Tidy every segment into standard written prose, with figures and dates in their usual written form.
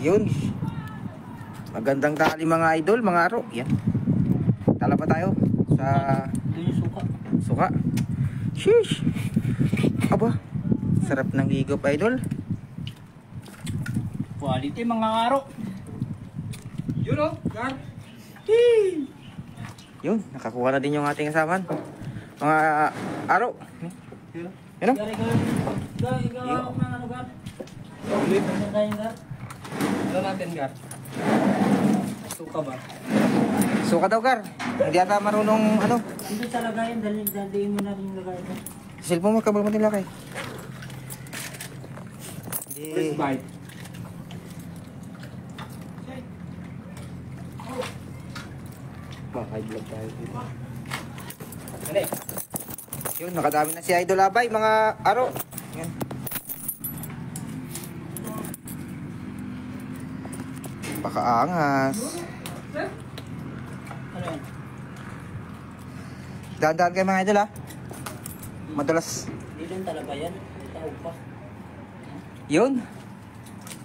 Yun. Magandang tanghali mga idol, mga aro. Yan. Tala pa tayo sa suka. Sheesh. Aba. Sarap ng higop idol. Quality mga aro. Yun o, Gar. Yun, nakakuha na din yung ating asaman. Mga aro. Yun o. Gar, ikaw ng ano, Gar? Ulit. Ano tayo, Gar? Ano natin, Gar? Suka ba? Suka daw, Gar. Hindi ata marunong ano. Dito sa lagayan, daliin mo na rin yung lagayan. Cellphone mo, kabal mo nila kay. First bite. Maka-vlog tayo dito. Yun, nakadami na si Idol Abay, mga aro. Yan. Pakaangas. Ano yan? Dahan-dahan kayo mga idol ha. Madalas. Hindi din talaga yan. May tahog pa. Yun.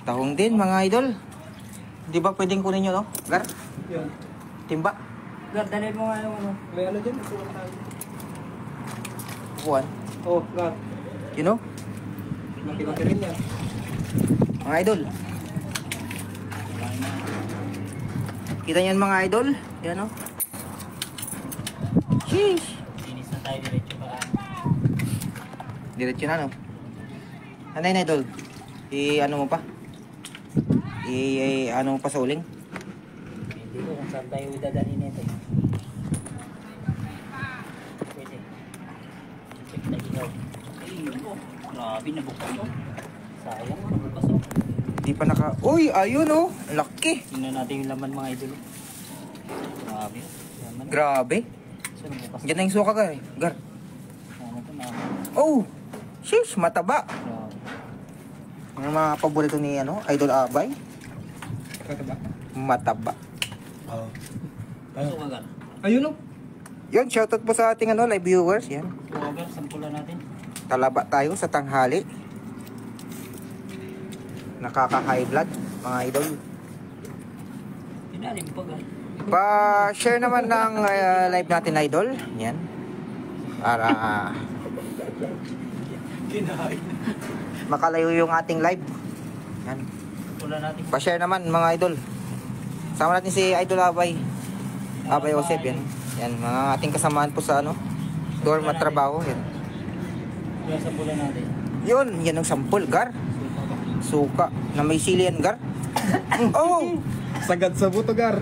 Tahong din mga idol. Di ba pwedeng kunin nyo no? Gar? Yun. Timba? Gar, dali mo nga yung ano. May ano dyan? Kukuhan. Oh, Gar. You know? Maki-maki rin yan. Mga idol. Kita nyo yan mga idol? Yan o. Sheesh. Linis na tayo diretso pa. Diretso na no? Ano yun idol? I-ano mo pa? I-ano mo pa sa uling? Hindi ko kung saan tayo idadali nito. Pwede. Check na ikaw. Ay, oh. Grabe, nabukas oh. Sayang, nabukas oh. Di pa naka... Uy, ayun oh. Laki. Tingnan natin yung laman mga idol. Grabe. Laman. Grabe. So, nabukas. Diyan na yung suka gar. Gar. Ano ito na? Oh. Sheesh, mataba. Grabe. Ang mga paborito ni ano, Idol Abay. Mataba? Mataba. Oo. Suka gar. Ayun oh. Yun, shoutout po sa ating ano, live viewers. Yan. Suka gar, sampulan natin. Talaba tayo sa tanghali. Nakaka-high blood, mga idol. Tinalim pa gar. Pa-share naman ng live natin, idol. Yan. Para makalayo yung ating live. Yan. Sampulan natin. Pa-share naman, mga idol. Sama natin si Idol Abay. Abay Josep, yan. Yan, mga ating kasamaan po sa ano, dorm at trabaho. Yan. Kaya sampulan natin. Yun, yan ang sampol, gar. Suka na may sili yan, gar. Oh! Sagad sa buto, Gar.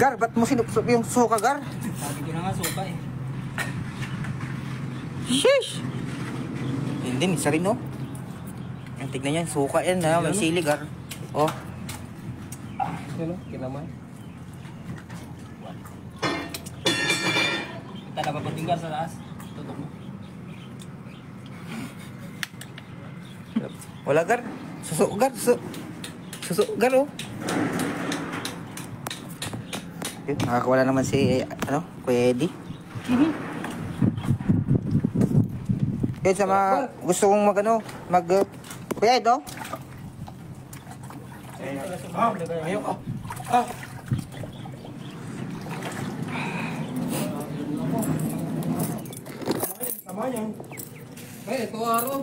Gar, ba't mo sinupsup yung suka, gar? Sabi ko na nga suka eh. Sheesh! Hindi, isa rin, oh. Yan, tignan yan, suka yan, ha? May sili, gar. Oh. Yun, kinamay. Kita na papating gar sa taas. Tutok mo. Wala, gar. Susuk, gar. Susuk, gar, oh. Yun, nakakawala naman si, ano, Kuya Eddie. Yun, sa mga gusto kong Kuya Ed, oh. Ayaw ko. Sama yan. Ay, ito araw.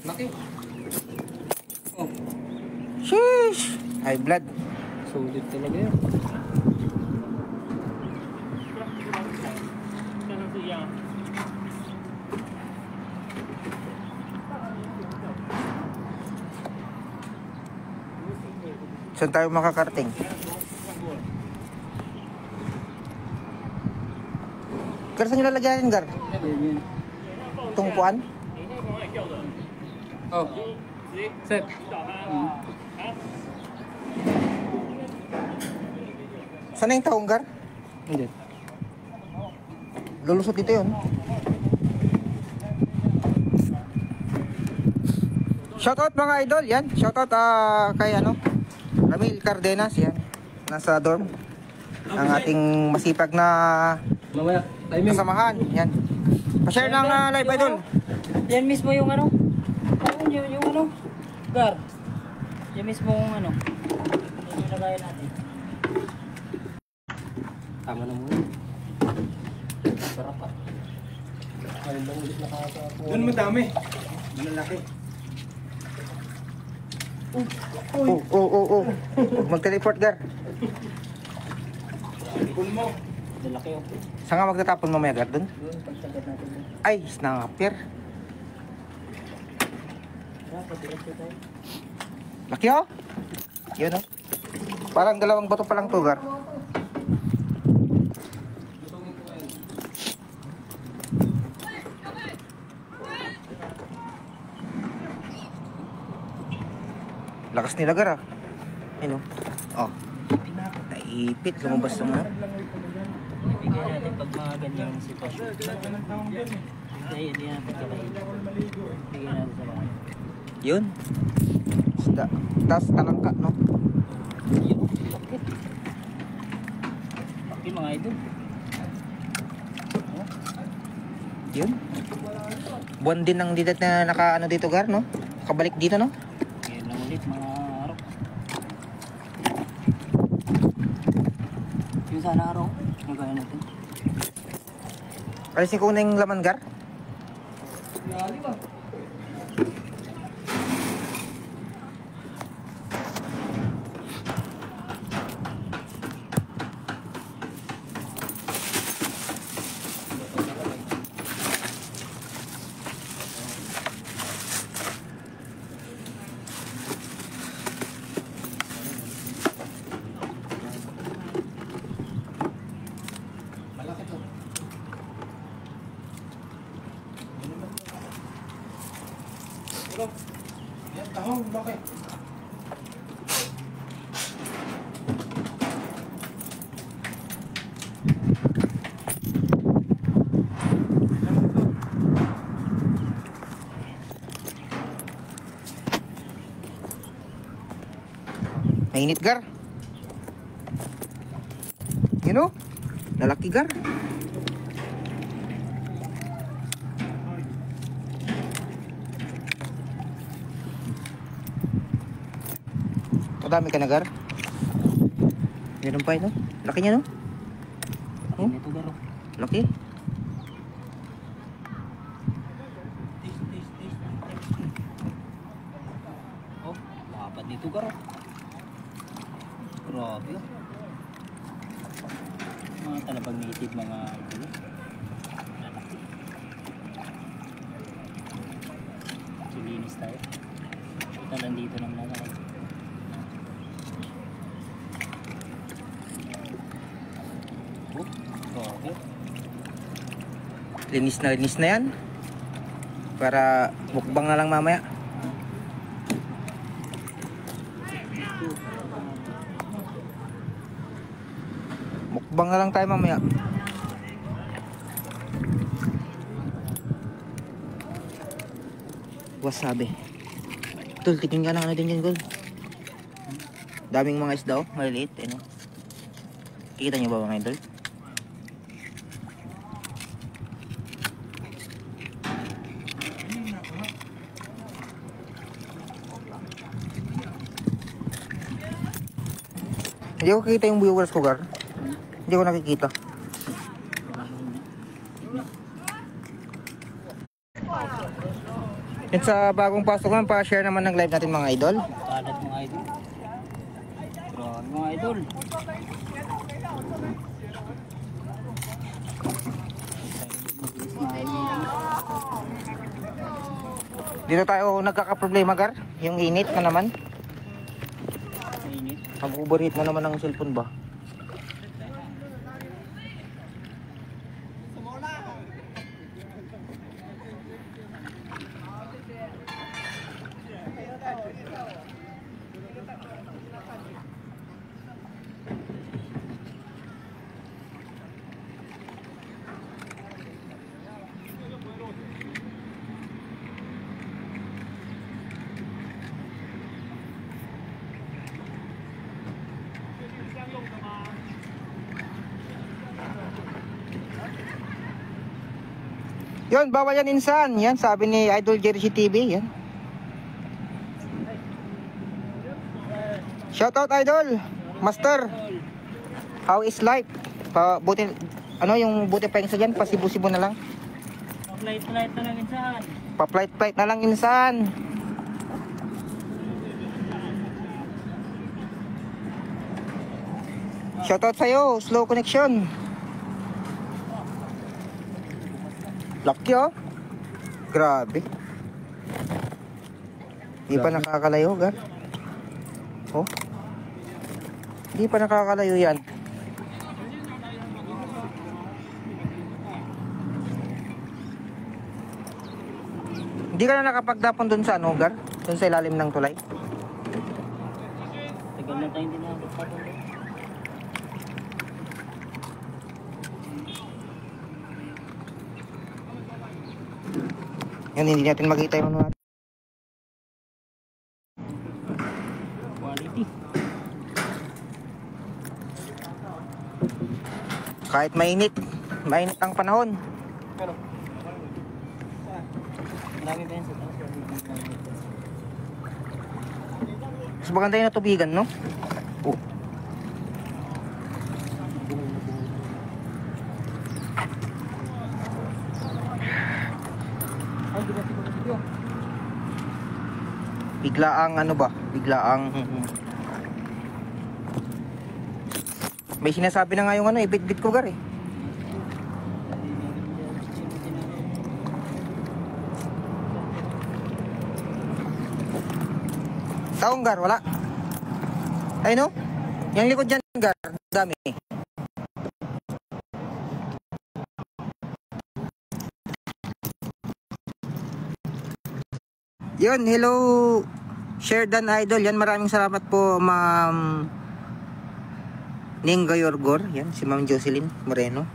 Laki. Oh. Sheesh! High blood. Sulit talaga yan. Saan tayo makakarting? Gar, saan nyo lalagyan, Gar? Itong puan? Oh. Set. Saan na yung taong, Gar? Hindi. Lulusot dito yun. Shoutout mga idol, yan. Shoutout kay ano, Ramil Cardenas, yan. Nasa dorm. Ang ating masipag na Mamaya, timing. kasamahan, yan. Pa-share ng live idol. Yan mismo yung ano. Yung ano. Gar. Yung mismong ano, yung nilagayan natin. Tama na muna. Sarap pa. Ayun lang ulit nakakakuha. Doon madami. Malalaki. Huwag mag-teleport, Gar. Ipon mo. Lalaki oh. Saan nga magtatapon mamaya, Gar, dun? Yun, pagsagat natin dun. Ay, snapper. Dapat, diretso tayo. Laki, oh. Yun, oh. Parang dalawang bato pa lang to, Gar. Lakas nila, Gar, ah. Ayun, oh. Naipit, lumabas sa mga. Ibigay natin pag mga ganyang sitwasyon. Kaya hindi natin kalahin. Ibigay natin sa mga. Yun. Isda. Tapos talangka, no? Yun, laki. Laki mga idol. Oh, Yun. Buwan din ng didat na naka, dito, Gar, no? Kabalik dito, no? ngayon lang ulit mga araw. Yung sana araw, nagaya natin. Alisin ko na yung laman, Gar. Gali ba? Malaki to. Ito. Yan, tahong. Laki. Mainit, Gar. Yun, oh. Lalaki, Gar. Madami ka na, Gar. Meron pa, no? Laki niya, no? Oh, Ito garo. laki. Oh, lapad dito garo. Grabe oh. Mga talabang native mga idol. Lalaki. Sulinis tayo. Ito lang dito naman ako. Oh, grabe. Linis na yan. Para mukbang na lang mamaya. Mukbang na lang tayo mamaya. Wasabi. Tol, tingin ka na ano din yan, Gol. Daming mga isda, oh. Maliliit, ano. Kikita niyo ba mga idol? Hindi ko nakikita yung viewers ko, Gar. Hindi ko nakikita. At sa bagong pasok naman, pa-share naman ng live natin mga idol. Kalat mga idol. Grabe mga idol. Dito tayo nagkakaproblema, Gar. Yung init na naman. Mainit. Mag-overheat na naman ang cellphone ba? Yun, bawal yan insan. Yan, sabi ni Idol Jersey TV. Yan. Shoutout idol. Master. How is life? Buti ano yung buti pa yung sa diyan, pasibo-sibo na lang. Pa-flight na lang insan. Pa-flight na lang insan. Shoutout sa'yo, slow connection. Lucky oh. Grabe. Di pa nakakalayo, gar. Oh. Di pa nakakalayo yan. Hindi ka na nakapagdapon dun sa ano, gar? Dun sa ilalim ng tulay? Tagal na tayo hindi nakapagpapon. Yan, hindi natin makita yung ano natin. Quality. Kahit mainit ang panahon. Marami pa yan sa taas. Mas maganda yung natubigan, no? Oh. Biglaang ano ba? Biglaang may sinasabi na nga yung ano, ibit-bit ko gar eh. Taong gar, wala. Ay no? Yung likod dyan gar, dami. Yun, hello Sherdan Idol. Yan, maraming salamat po Ma'am Ninga Yorgor. Yan, si Ma'am Jocelyn Moreno.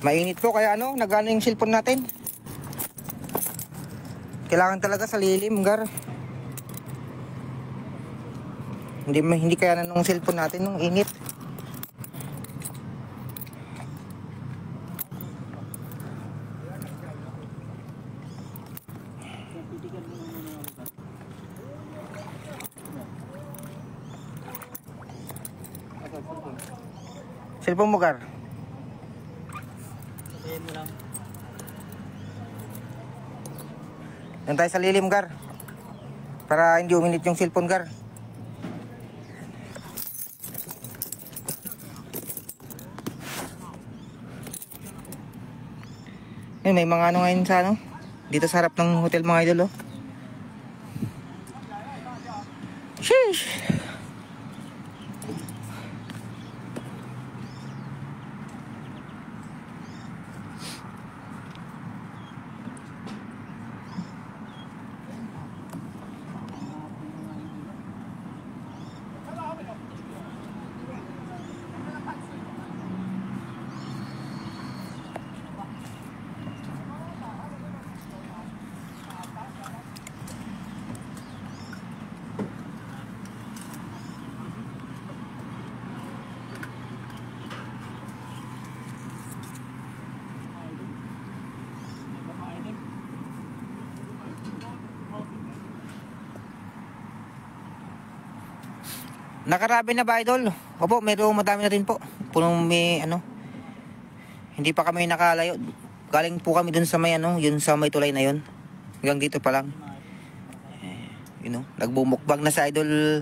Mainit po kaya ano, nagano yung cellphone natin. Kailangan talaga sa lilim, gar. Hindi kaya na nung cellphone natin nung init. Cellphone mo, gar. Sabihin mo lang. Yan tayo sa lilim, gar. Para hindi uminit yung cellphone, gar. Yan, may mga ano ngayon sa ano. Dito sa harap ng hotel, mga idol, oh. Sheesh! Nakarami na ba, idol? Opo, madami na rin po. Punong may ano. Hindi pa kami nakalayo. Galing po kami dun sa may ano, yun sa may tulay na yun. Hanggang dito pa lang. You know, nagbumukbang na sa idol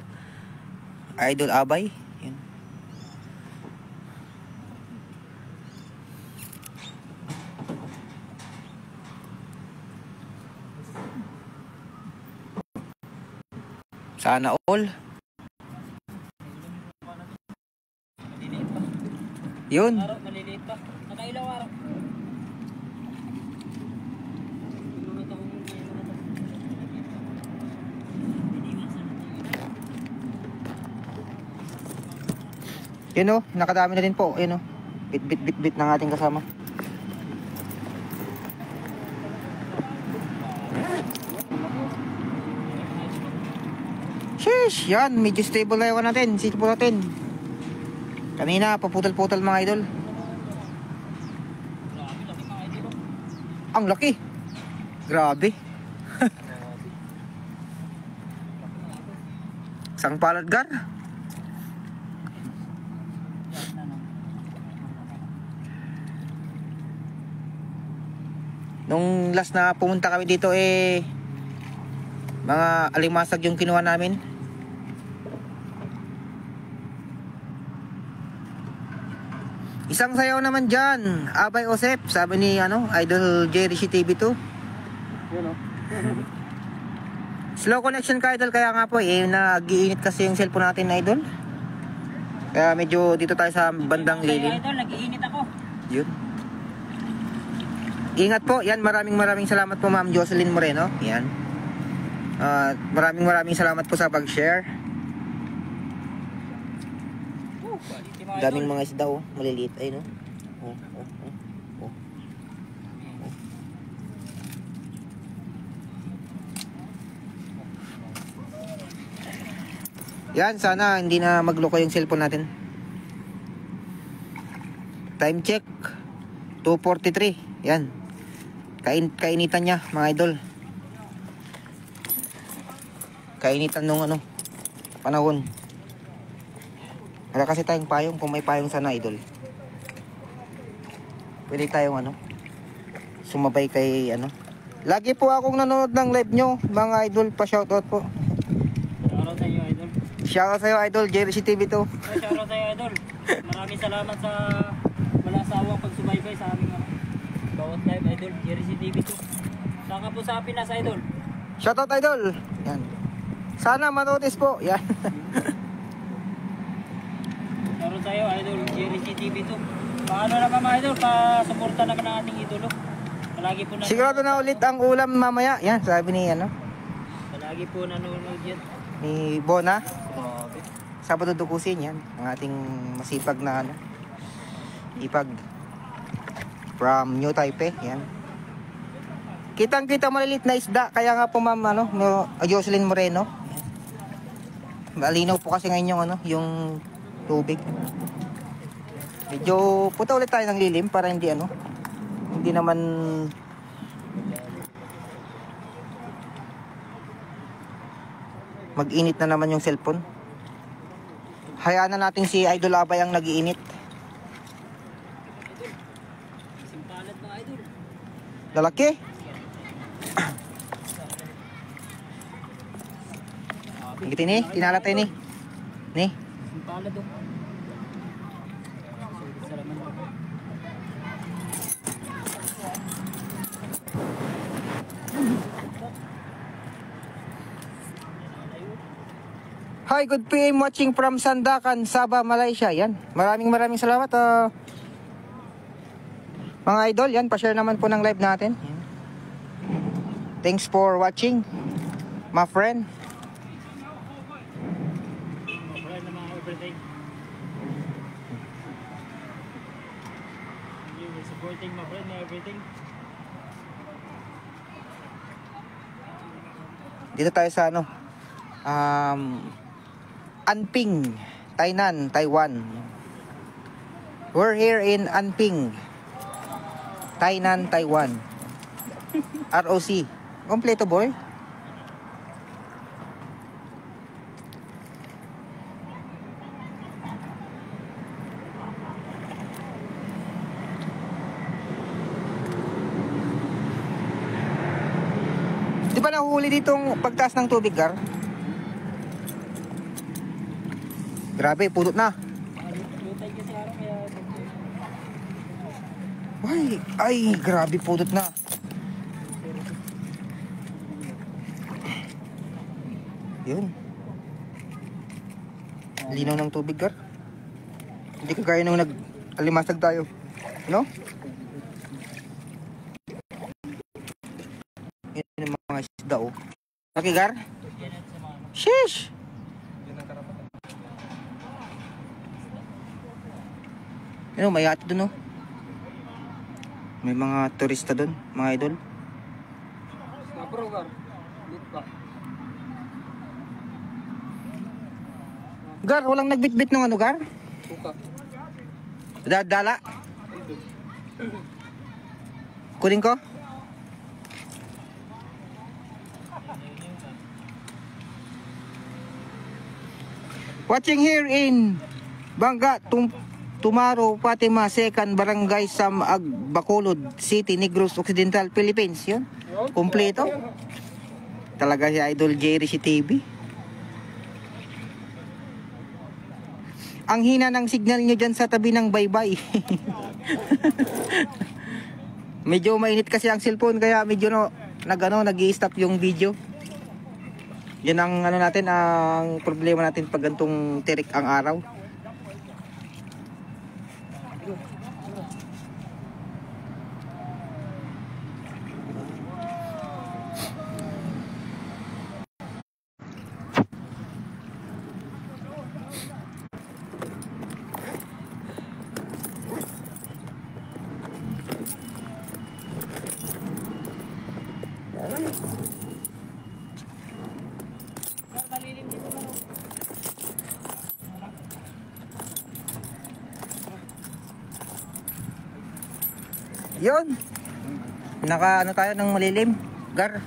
Abay. Yun. Sana all. Yun. Araw, maliliit pa. Nakailaw araw. Yun o, nakadami na din po. Yun o, bit ng ating kasama. Sheesh, yan, medyo stable na yawan natin. Sito po natin. Kanina, paputol-putol mga idol. Ang laki. Grabe. Isang palad, Gar. Nung last na pumunta kami dito mga alimasag yung kinuha namin. Isang sayaw naman dyan, Abay Osep, sabi ni Idol Jerry TV2. Yun o. Slow connection ka, Idol, kaya nga po nag-iinit kasi yung cellphone natin, Idol. Kaya medyo dito tayo sa bandang lilim. Idol, nag-iinit ako. Yun. Ingat po, yan, maraming salamat po Ma'am Jocelyn Moreno. Yan. Maraming salamat po sa pag-share. Daming mga isda maliliit ay no. Yan, sana hindi na magloko yung cellphone natin. Time check 2:43. Yan. Kainitan niya, mga idol. Kainitan nung panahon. Wala kasi tayong payong. Kung may payong sana, Idol, pwede tayong sumabay kay Lagi po akong nanonood ng live nyo, mga Idol. Pa-shoutout po. Shoutout sa iyo, Idol. Shoutout sa iyo, Idol. Jerry TV2. Shoutout sa iyo, Idol. Maraming salamat sa wala sawang pagsubaybay sa aming bawat live, Idol. Jerry TV2. Saka po sa Pinas, Idol. Shoutout, Idol. Yan. Sana manotis po. Yan. Shoutout sa iyo, Idol. Jerry TV2. Paano naman, mga Idol? Pa-suporta naman ang ating idolo. Palagi po Sigurado na ulit ang ulam mamaya. Yan, sabi ni palagi po nanonood yan. ni Bona. Grabe. Sabado dukusin yan. Ang ating masipag na ipag from New Taipei. Yan. Kitang-kita malilit na isda. Kaya nga po Ma'am Jocelyn Moreno. Malinaw po kasi ngayon yung tubig. Medyo puta ulit tayo ng lilim para hindi naman mag-init na naman yung cellphone. Hayaan na natin si Idol Abay ang nag-iinit. Simpalat, mga Idol. Lalaki. Gitin ni, tinalatay ni. Ni. Simpalat, oh. Salamat. Hi, good PM watching from Sandakan, Sabah, Malaysia. Yan. Maraming salamat. Mga idol, yan, pa-share naman po ng live natin. Yan. Thanks for watching, my friend. Friend naman everything. You were supporting my friend na everything. Dito tayo sa Anping, Tainan, Taiwan. We're here in Anping, Tainan, Taiwan. ROC. Kompleto, boy. Di ba nahuhuli ditong pagtaas ng tubig, Gar? Grabe, pudot na. Lutay kasi araw kaya. Ay, grabe, pudot na. Yun. Linaw ng tubig, Gar. Hindi kagaya nung nag-alimasag tayo. No? Yan yung mga isda, oh. Okay, Gar? Sheesh! Ano, may yate dun, oh. May mga turista dun, mga idol. Napro, Gar. Lit pa. Gar, walang nagbitbit ng Gar? Suka. Dala. Kunin ko? Watching here in Bangga, Tumaro, Fatima, 2nd Barangay Samag, Bacolod City, Negros Occidental, Philippines. Yun. Kompleto. Talaga si Idol Jerry si TV. Ang hina ng signal nyo dyan sa tabi ng baybay. Medyo mainit kasi ang cellphone kaya medyo nag-i-stop yung video. Yan ang ano natin, ang problema natin pag gantong tirik ang araw. Yun. Naka ano tayo ng malilim. Gar.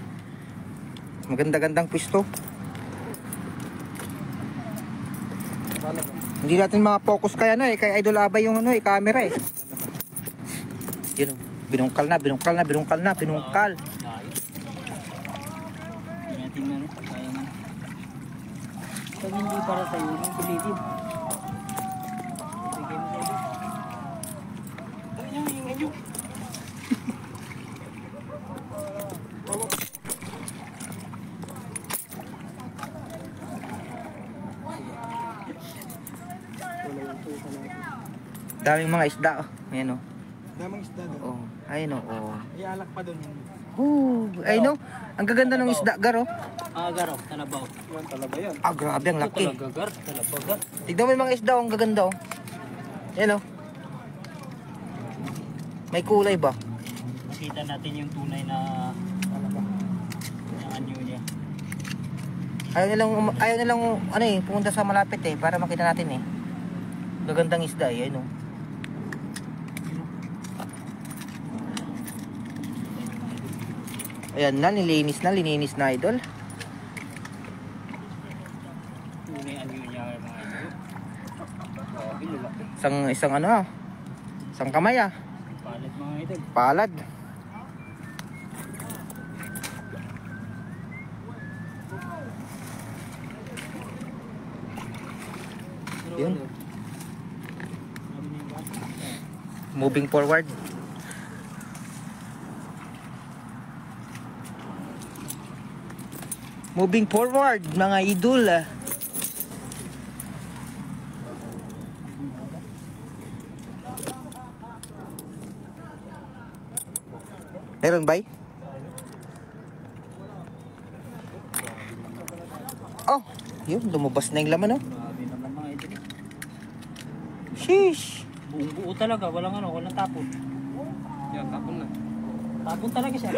Maganda-gandang pwesto. Hindi natin maka-focus kaya kay Idol Abay yung camera eh. Yun. Binungkal na. Ingatin na no. Kaya na. Pag hindi para sa'yo, yung pilitid. Bigay mo sa'yo. Daming mga isda oh. Ayan oh. Damang isda doon. Oh, ayun oh. Ialak pa doon. Ayun oh. Ang gaganda ng isda, Gar oh. Garo, talabaw. Yan talaga yan. Ah, grabe ang laki. Talaga, gar, talabaw, gar. Tignan mo yung mga isda oh, ang gaganda oh. Ayan oh. May kulay ba? Makita natin yung tunay na yung anyo niya. Ayaw nilang pumunta sa malapit para makita natin Gagandang isda ayun oh. Ayan na, lininis na Idol. Tunay anyo niya mga idol. Lalaki. Isang kamay Palit mga idol. Palad. Yun. Moving forward. Moving forward, mga idol. Meron ba? Oh, yun, lumabas na yung laman, Grabe naman mga idol. Sheesh. Buong buo talaga, walang tapon. Yan, tapon na. Tapon talaga siya.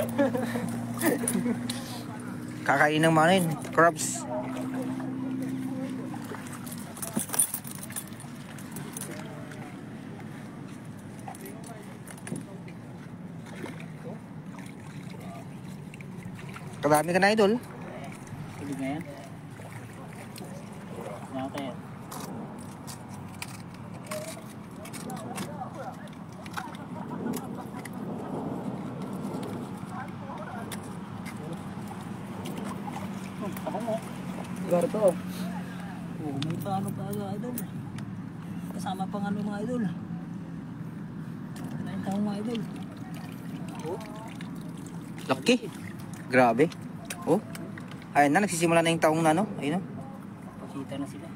Kakain ng mga crabs. Kadami ka na, Idol. Tulig na yan. Natin. Ako mo. Garto. May paano pa idol. Kasama pang mga idol. May taong mga idol. Laki. Grabe. Oh. Ayun na, nagsisimula na yung taong na, Ayun, Pakita na sila.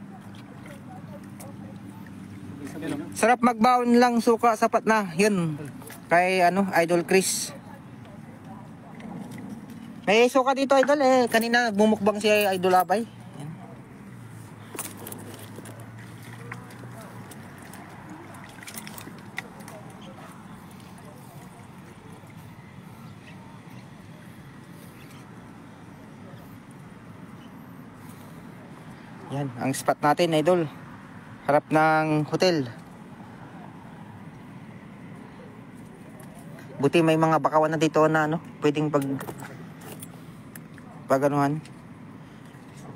Sarap magbaon lang suka, sapat na. Yun. Kay Idol Chris. May suka dito, Idol kanina bumukbang si Idol Abay. Yan, ang spot natin, Idol. Harap ng hotel. Buti may mga bakawan na dito na pwedeng paganuhan.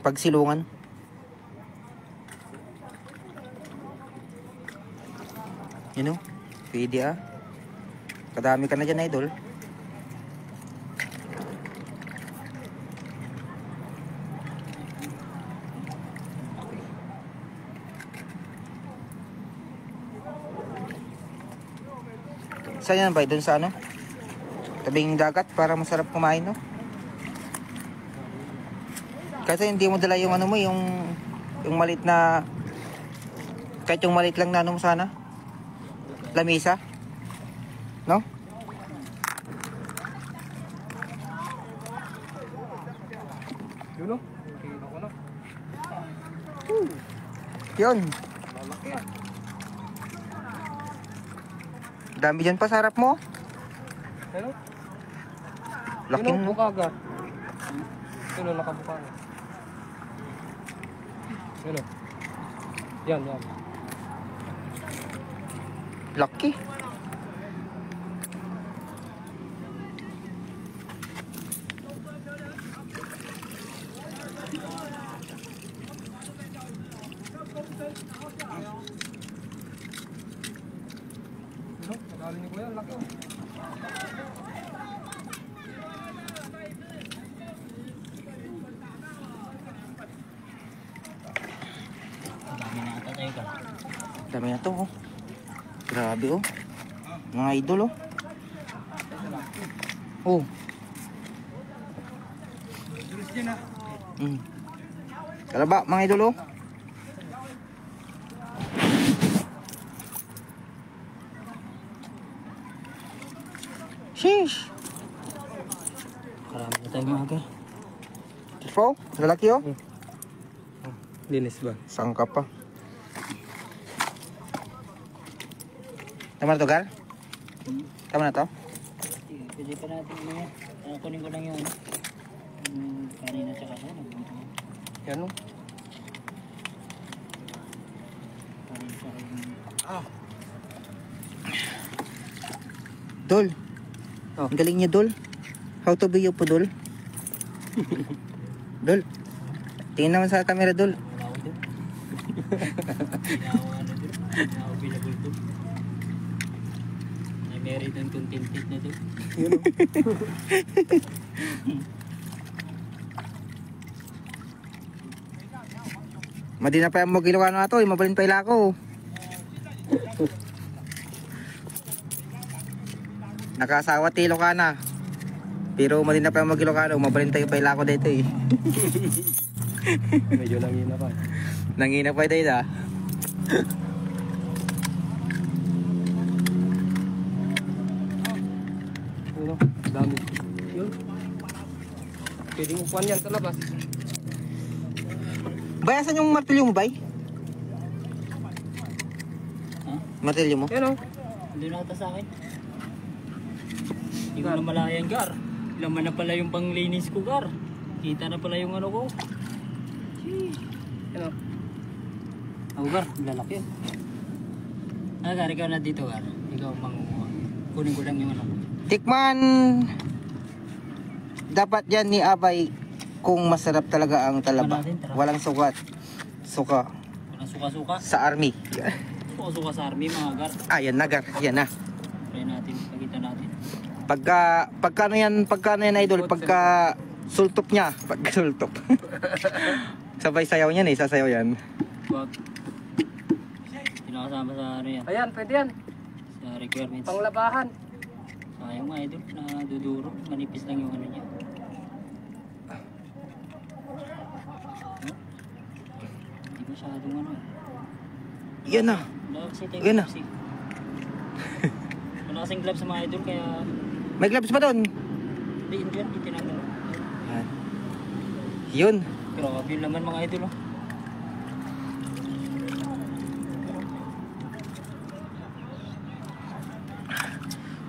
Pagsilungan. Yun o. Pwede ah. Kadami ka na dyan, idol. Saan yan ba? Doon sa ano? Tabing dagat para masarap kumain, no? Kasi hindi mo dala yung ano mo, yung malit na, kahit yung malit lang na ano mo sana, lamisa, no? Yun o. Kita ko na. Yun, Malaki ah. dami dyan pa sa harap mo. Ano? Laking Yun o, mo. bukaga. Yun o, nakabuka na. Yun o. Yan, yan. Laki. Yun o, nagaling ni Kuya, laki o. Dami na ata tayo ka. Dami na to, oh. Grabe, oh. Mga idol, oh. Oh. Mm. Kalaba, mga idol, oh. Sheesh. Karami na tayo mga gar. Tifo, lalaki, oh. Linis ba? Sangka pa. Tama na to, Gar? Tama na to? Pwede pa natin yan. Kunin ko lang yung kanina tsaka sana. Yan o. Kanina tsaka yung... Dol. Oh. Ang galing niya, Dol. How to be you po, Dol? Dol. Tingin naman sa camera, Dol. Wala ko doon. Hindi ako ano doon. Hindi ako available doon. May merit ang contented na doon. Yun o. Madi na pa yung Ilocano na to, mabalin pa ila ako. Nakasawa ti Ilocana. Pero madi na pa yung Ilocano, mabalin tayo pa ila ako dito eh. Medyo nangina pa. Nangina pa dito ah. Yun o, dami. Yun. Pwedeng upuan yan sa labas. Bayasan yung martilyo mo, bay? Ha? Martilyo mo? Yan o. Hindi na sa akin. Hindi ko na malayan, Gar. Laman na pala yung panglinis ko, Gar. Kita na pala yung ano ko. Yan o. Oh, Gar, lalaki yun. Gar, ikaw na dito, Gar. Ikaw mangunguha. Kunin ko lang yung ano ko. Tikman. Dapat yan ni Abay kung masarap talaga ang talaba. Ano natin, tara. Walang sukat. Suka. Walang suka-suka. Sa army. Suka-suka sa army, mga Gar. Ah, yan na, Gar. Yan na. Try natin, pagkita natin. Pagka ano yan, idol? Pagka sultop niya. Pagka sultop. Sabay sayaw niyan eh. Sasayaw yan. Wag. Pinakasama sa ano yan. Ayan, pwede yan. Sa requirements. Panglabahan. Sayang mga idol, na duduro. Manipis lang yung ano niya. Hindi masyadong ano. Yan na. Wala kasi tayo Yan na. gloves eh. Wala kasing gloves sa mga idol, kaya May gloves pa doon. hindi yun, hindi tinanggal. Yan. Yun. Grabe yung laman mga idol. Oh.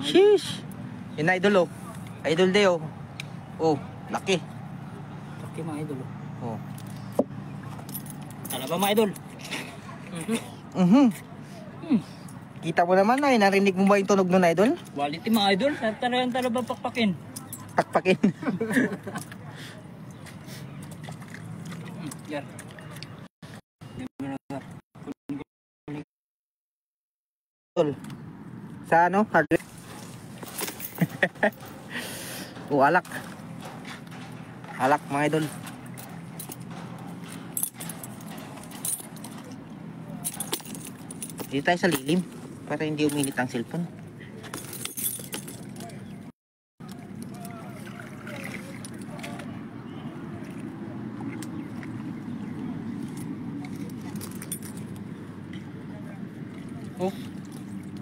Sheesh. Yan na, idol oh. Idol day oh. Oh, laki. Okay mga idol. Oh. Oh. Tala ba mga idol? Mhm. Kita mo naman na, narinig mo ba yung tunog nun, idol? Quality mga idol. Tala ba pakpakin? Pakpakin. Yan. Sa ano? Hardware. Alak. Alak mga idol. Dito tayo sa lilim para hindi uminit ang cellphone. Oh,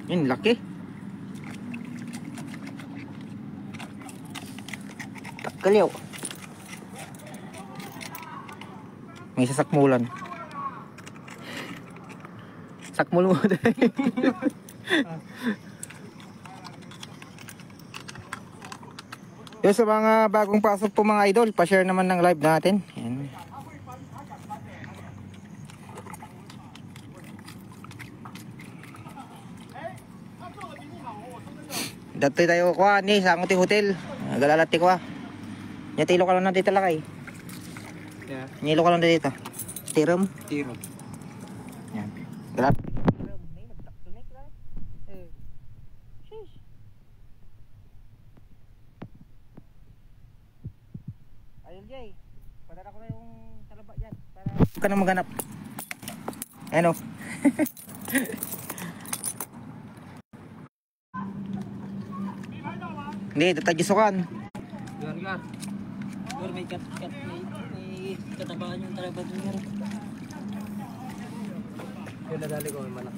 yun laki. Takaliw. May sasakmulan. Sakmul mo. Yung sa mga bagong pasok po mga idol, pa-share naman ng live natin. Yan. Dati tayo kuha ni sa Anguti Hotel. Galalati ko ah. Nyatilo ka lang na dito lakay. Yeah. Nilo ka lang dito. Tirum. Tiro. Yan. Galat. Ayun Jay. Padala ko na yung talaba dyan. Para ka na maghanap. Ano? Hindi, tatagisukan. Gar. Dol, may may katabaan yung talaga doon yan. Yung nadali ko, may malak.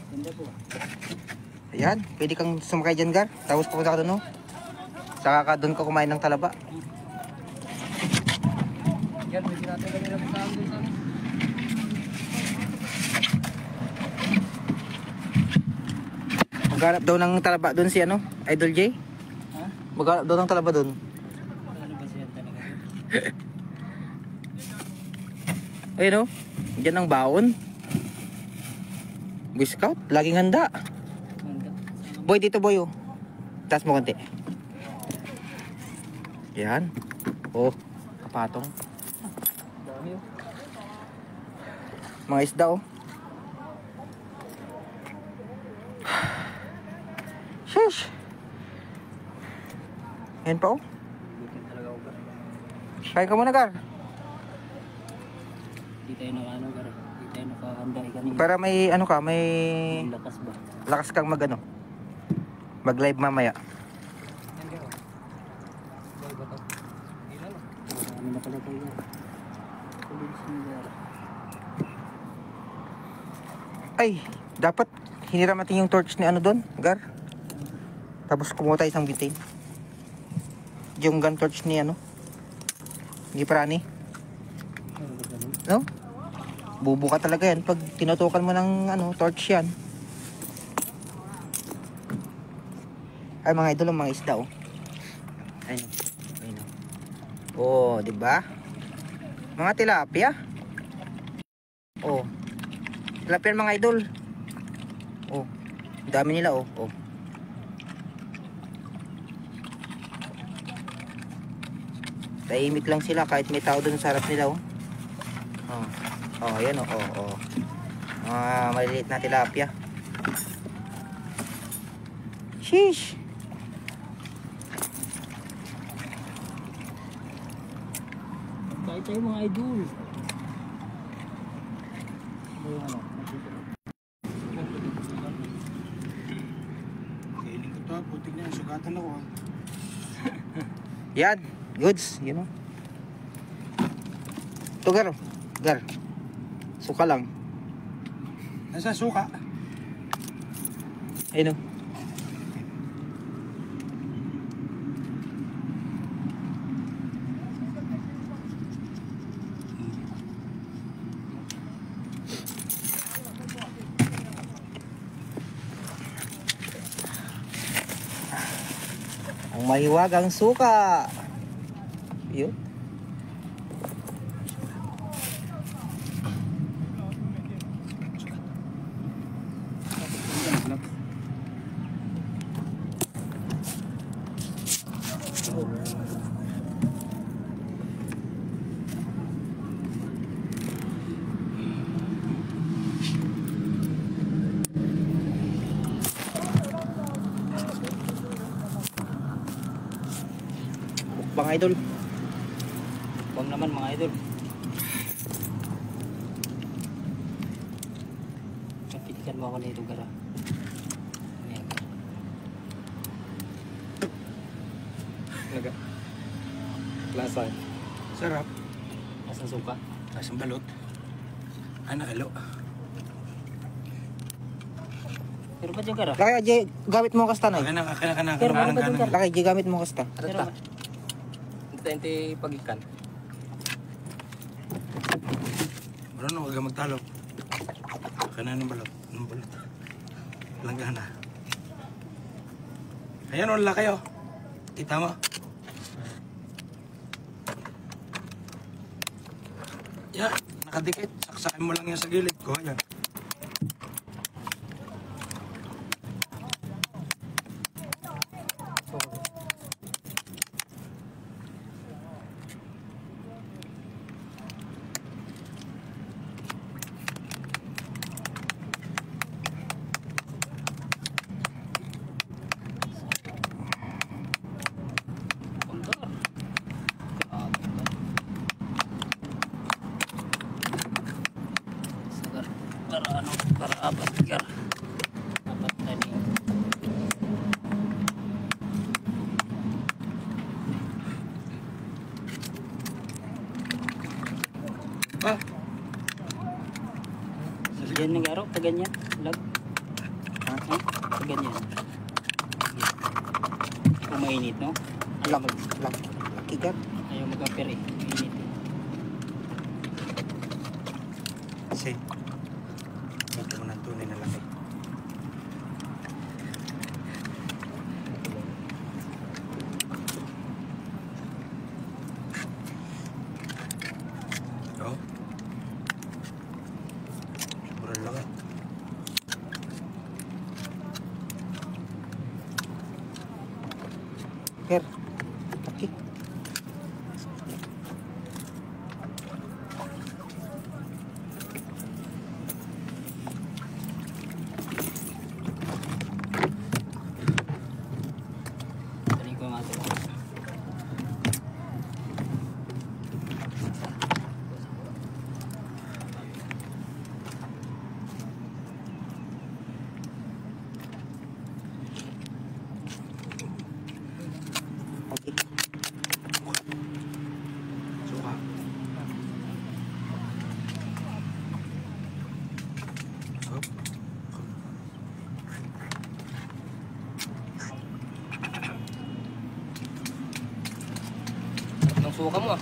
Ganda po. Ayan, pwede kang sumakay dyan, Gar. Tapos pupunta ka doon, no? Saka ka doon ka kumain ng talaba. Yan, pwede natin kami na sa amin sa amin. Maghanap daw ng talaba doon si ano? Idol J? Ha? Maghanap daw ng talaba doon. Ano ba siya talaga? Ayun, no? Diyan ang baon. Boy Scout, laging handa. Ganda. Boy, dito boy, oh. Taas mo konti. Yan. Oh, kapatong. Dami yun. Mga isda, oh. Sheesh. Yan pa, oh. Butin talaga ako, Gar. Kain ka muna, Gar. Di tayo nakano, Gar. Di tayo nakahanda kanina. Para may, ano ka, may Ang lakas ba? lakas kang mag, ano, mag-live mamaya. Yan, Gar. Dahil ba ito? Hindi na, no? Ano na pala tayo, Gar? Kulis mo, Gar. Ay, dapat hiniram natin yung torch ni ano doon, Gar. Tapos kumuha tayo isang bitin. Yung gun torch ni ano. Hindi parani. Ano ba ganun? No? Bubu ka talaga yan pag tinutukan mo ng ano, torch yan. Ay mga idol, mga isda oh. Ayun. Ayun. Oh, di ba? Mga tilapia. Oh. Tilapia mga idol. Oh. Dami nila oh. Oh. Tahimik lang sila kahit may tao dun sa harap nila oh. Oh. Oh, yan oh. Oh, oh. Mga maliliit na tilapia. Sheesh. Kahit tayo mga idol. Ano yung ano? Kailing ko to, putik niya. Sugatan ako, ah. Yan. Goods. You know. Ito Gar. Gar. Suka lang. Nasa suka. Ayun oh. Ang mahiwagang suka. Yun. mga idol. Huwag naman mga idol. Kapitikan mo ako na ito gara. Ayan. Talaga. Lasa. Sarap. Lasang suka. Lasang balot. Ay, nakalo. Pero ba dyan gara? Laki, Jay, gamit mo kasta na. Kana. Pero ano ba dyan gara? Laki, Jay, gamit mo kasta. Pero ba? Ente pagikan. Bro, huwag ka magtalo. Kana ng balot. Ng balot. Langgana. Ayan, wala kayo. Kita mo. Yan, nakadikit. Saksakin mo lang yan sa gilid ko. Ayan. Pundar. Sagar. Para ano? Para apat gar. Apat na niya. Ah, Diyan ng araw, taganyan. Lag. Ha? Taganyan. Kung mainit, no? Laki, Gar. Ayaw mag-ampere eh. Mainit. kasi. Ito mo ng tunay na laki. Oh. Sobrang laki. Gar. Laki. Taling ko nga ito. Laki. Suka. Oh. Nang suka mo ah.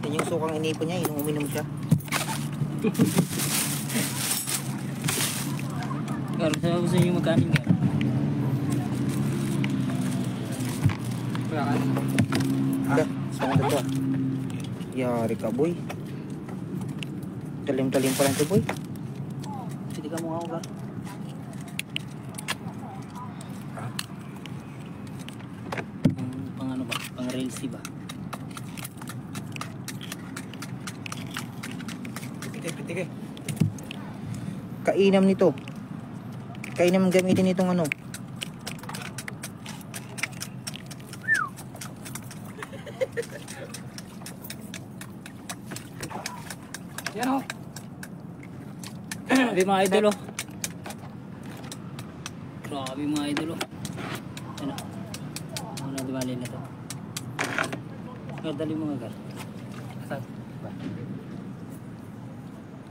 Yan yung sukang inipon niya, yung uminom siya. Gar, saan gusto niyo magkanin gar? Kaya ka. Gar, saan ka to? Yari ka, boy. Talim-talim pa lang ito, boy. Sige ka mo nga ako gar. Pang ano ba? Pang reels ba? Pitik. Kainam nito. Kainam gamitin itong ano. Yan oh. Grabe mga idol oh. Grabe mga idol oh. Ano? Ano na dumali na to? Gar, dali mo nga gar. Asan?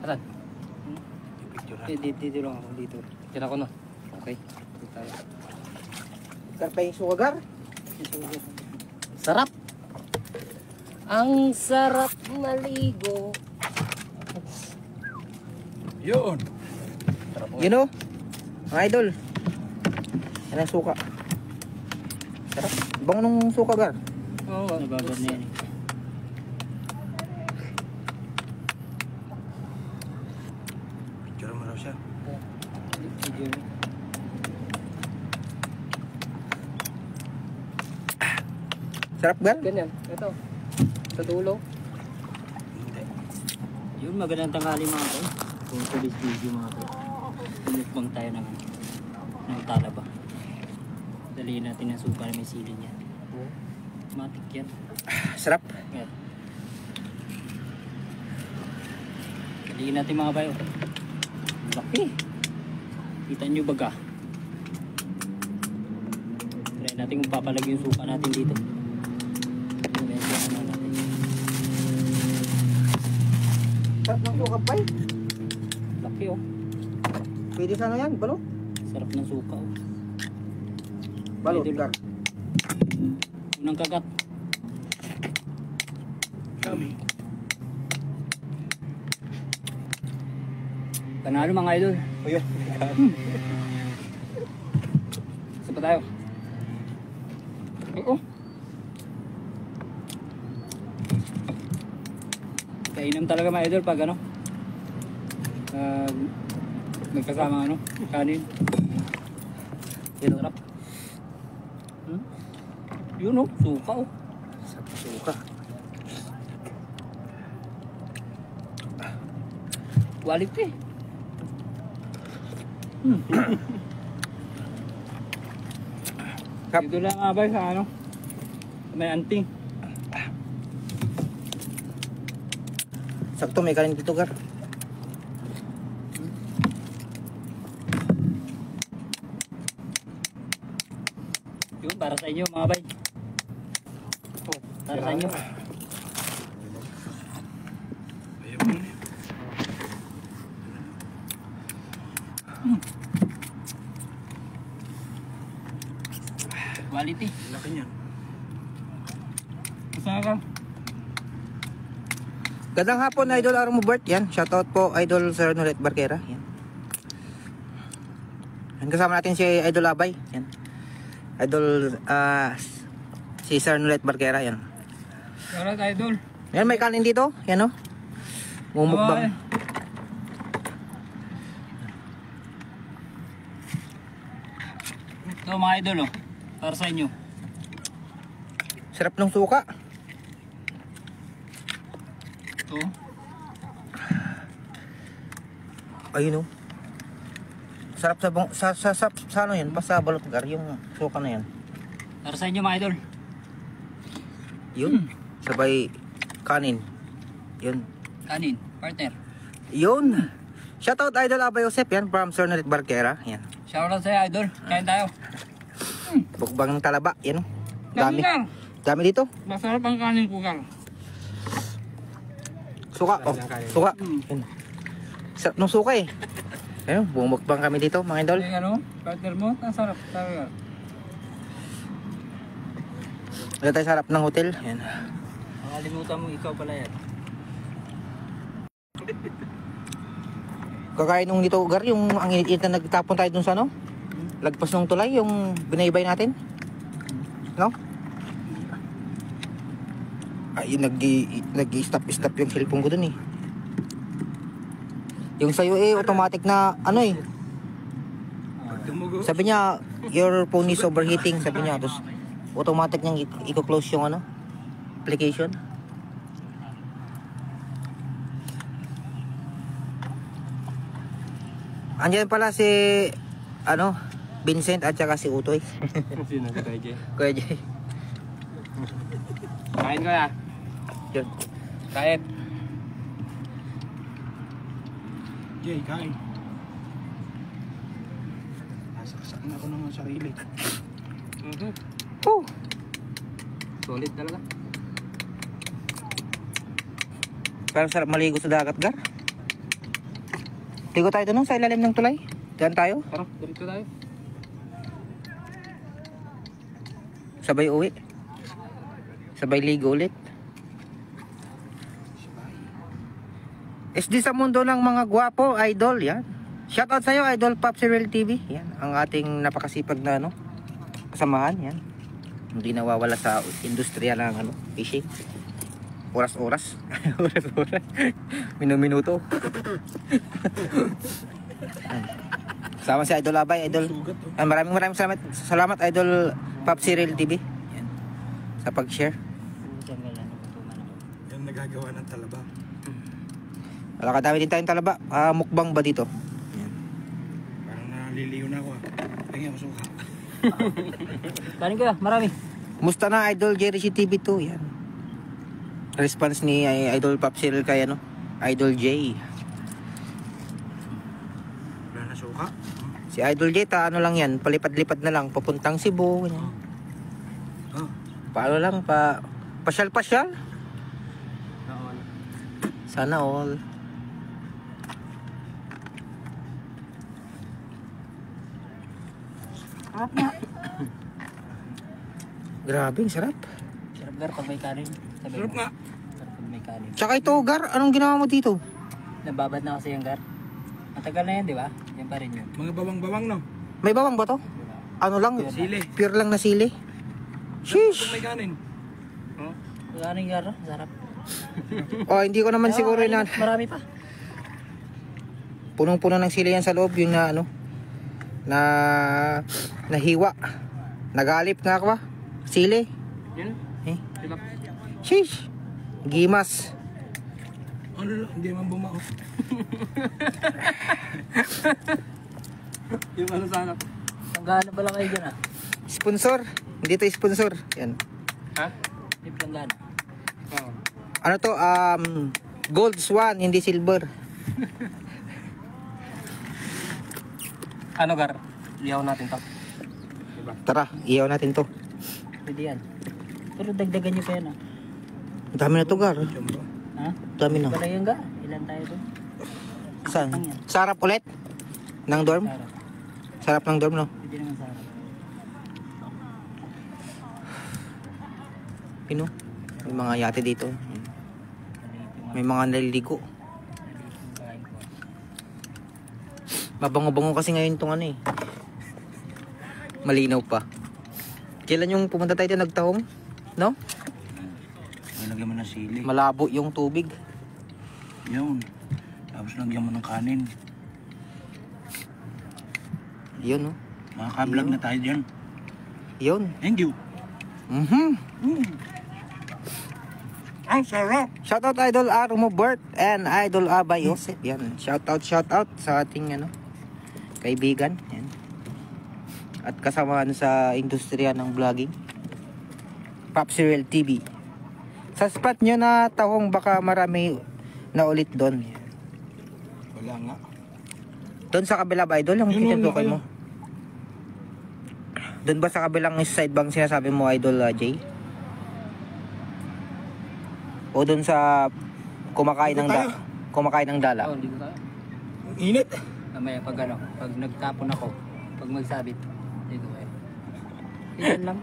Asan? Picture ha. Dito lang ako dito. Tira ko na. Okay. Dito tayo. Gar pa yung suka, Gar. Sarap! Ang sarap maligo. Yun. Sarap mo. You know? Mga idol. Yan ang suka. Sarap. Bang nung suka, Gar. Oo nga. Nababad na yan eh. Picture mo raw siya. Video. Sarap, Gar. Ganyan. Ito. Sa dulo. Hindi. Yun, magandang tanghali mga tol. Kung tulis video mga tol. Lumukbang tayo ng talaba. Dalihin natin ang suka na may sili niya. Matik yan. Sarap. Yan. Dalihin natin mga bayo. Laki. Kita nyo baga. Try natin kung papalagay yung suka natin dito. Sarap ng suka, bay. Laki oh. Pwede sana yan, balot. Sarap ng suka oh. Balot, Pwede. gar. Unang kagat. Kami. Panalo mga idol. Ayun. Isa pa tayo. Oo. Kainam talaga mga idol pag ano. Magkasama ano, kanin. Yun, Sarap. Yun oh, suka oh. sarap ng suka. Quality. Kap. Dito lang nga ba sa ano? May anting. Sakto, may kanin dito, gar. Yun, para sa inyo mga bay. Para sa inyo. Ayaw mo na. Quality. Laki niyan. Masaya ka. Gandang hapon, Idol Armo Bert. Yan, shoutout po, Idol Sir Nolet Barquera. Yan. Yan, kasama natin si Idol Abay. Yan. Idol, si Sir Nolet Barquera. Yan. Alright idol. Yan, may kanin dito. Yan, oh. Mumukbang. Ito mga idol oh. Para sa inyo. Sarap ng suka. Ito. Ayun, oh. Sarap sa ano yan, basta balot, gar, yung suka na yan. Para sa inyo mga idol. Yun. Sabay kanin. Yun. Kanin, partner. Yun. Shoutout Idol Abay Josep. Yan, from Sir Nolet Barquera. Yan. Shoutout sa'yo idol. Kain tayo. Bukbang ng talaba. Yan, oh. Dami. Dami dito. Masarap ang kanin ko kang. Suka. Oh, suka. Yun. Sarap ng suka eh. Ayun, bumukbang kami dito mga idol. Yung ano, partner mo, ang sarap. Sarap. Wala tayo sa harap ng hotel. Yan. Nakalimutan mo, ikaw pala yan. Kakain nung dito, gar, yung ang init na nagtapon tayo dun sa ano? Lagpas ng tulay, yung binaybay natin. No? Ay, nag-stop yung cellphone ko dun eh. Yung sa'yo eh, automatic na, ano eh. Pag tumugo. Sabi niya, your phone is overheating, sabi niya. Tapos, automatic niyang i-close yung ano, application. Andiyan pala si, ano, Vincent at saka si Utoy. Sino si Kuya Jay? Kuya Jay. Kain ko na. Yun. Kain. Jay, kain. Nasaksak na ako ng sarili. Oh, Solid talaga. parang sarap maligo sa dagat, gar. Ligo tayo doon sa ilalim ng tulay. Diyan tayo. Tara, dito tayo. Sabay uwi. Sabay ligo ulit. SD sa mundo ng mga gwapo, idol, yan. Shoutout sa'yo, Idol Pop Cyril TV. Yan, ang ating napakasipag na ano, kasamahan, yan. Hindi nawawala sa industriya ng ano, fishing. Oras-oras. Oras-oras. Minuto. Sama si Idol Abay, Idol. Maraming salamat, Idol Pop Cyril TV. Yan. Sa pag-share. Yan nagagawa ng talaba. Kadami din tayong talaba. Mukbang ba dito? Parang naliliw na ako. Tingin mo suka. Kanin ka, marami. Musta na Idol JRC TV2? Yan. Response ni Idol Pop Cyril kay ano? Idol J. Wala na suka. Si Idol J, ano lang yan, palipad-lipad na lang, papuntang Cebu. Ganyan. Oh. Paano lang, pasyal-pasyal? Sana all. Grabe, ang sarap. Sarap gar pag may kanin. Sabi Sarap mo. nga. Sarap pag may kanin. Tsaka ito, Gar, anong ginawa mo dito? Nababad na kasi yung gar. Matagal na yan, di ba? Yan pa rin yun. Mga bawang-bawang no. May bawang ba to? Ano lang? Sili. Pure lang na sili. Sheesh! May kanin. Kanin gar, sarap. Oh, hindi ko naman siguro na Marami pa. punong-puno ng sili yan sa loob, yung na ano, na nahiwa. Nagalip nga ba? Sili. Yun. Eh. Sarap. Sheesh! Gimas. Ano lang, hindi man bumao. Yung ano sana. Ang gana pala kayo dyan ah. Sponsor. Hindi to sponsor. Yan. Ha? Yung planggana. Oo. Ano to? Gold Swan, hindi silver. Ano gar? Liyaw natin to. Tara, iyaw natin to. Pwede yan. Pero dagdagan nyo pa yan ah. Ang dami na to, Gar. Jumbo. Ha? Ang dami na. Pala yung ga? Ilan tayo doon? Saan? Sarap ulit? Ng dorm? Sarap. Sarap ng dorm, no? Pwede naman sarap. Pino? May mga yate dito. Maliit yung May mga naliligo. kain ko. Mabango-bango kasi ngayon tong ano eh. Malinaw pa. Kailan yung pumunta tayo dito nagtahong? No? May lagyan mo ng sili. Malabo yung tubig. Yun. Tapos lagyan mo ng kanin. Yun, no? Makaka-vlog na tayo dyan. Yun. Thank you. Ang sarap. Shoutout Idol Arumo Bert and Idol Abay Yosef. Yan. Shoutout sa ating ano, kaibigan. Yan. At kasamaan sa industriya ng vlogging. Pop Cyril TV. Sa spot nyo na tahong baka marami na ulit doon. Wala nga. Doon sa kabila ba Idol? Yung Yun, kitinukoy yun, mo? Doon ba sa kabilang side bang sinasabi mo Idol Jay? O doon sa kumakain ng dala? Oo, hindi ko tayo. Ang init. Mamaya pag ano, pag nagtapon ako, pag magsabit, dito kayo. Ilan lang.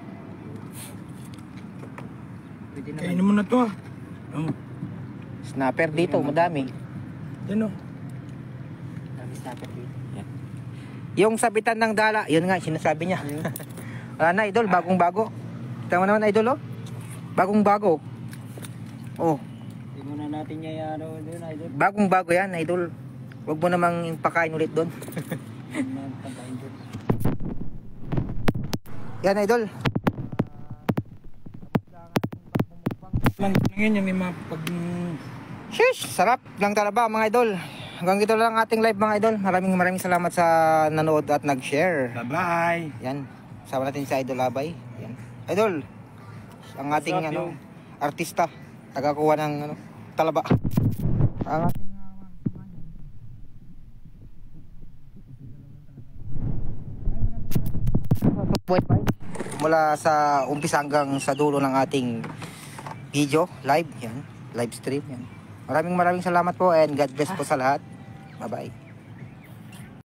Pwede naman. Kainin mo na to ah. Oh. Snapper dito, madami. Yan o. Dami snapper dito. Yung sabitan ng dala, yun nga sinasabi niya. Wala na Idol, bagong bago. Tama naman Idol oh. Bagong bago. Oh, Hindi muna natin niya ano doon, idol. bagong bago yan Idol. Huwag mo namang pakain ulit doon. Hindi na pagkain doon. Yan Idol. Ngayon yung may mga pag... Sheesh, sarap lang talaga mga Idol. Hanggang dito lang ating live mga Idol. Maraming salamat sa nanood at nag-share. Bye-bye. Yan. Sama natin si Idol Abay. Yan. Idol, ang ating What's up, ano, yo? artista. Tagakuha ng ano, talaba. Ang ating mula sa umpisa hanggang sa dulo ng ating video, live, yan, live stream, yan. Maraming salamat po and God bless po sa lahat. Bye-bye.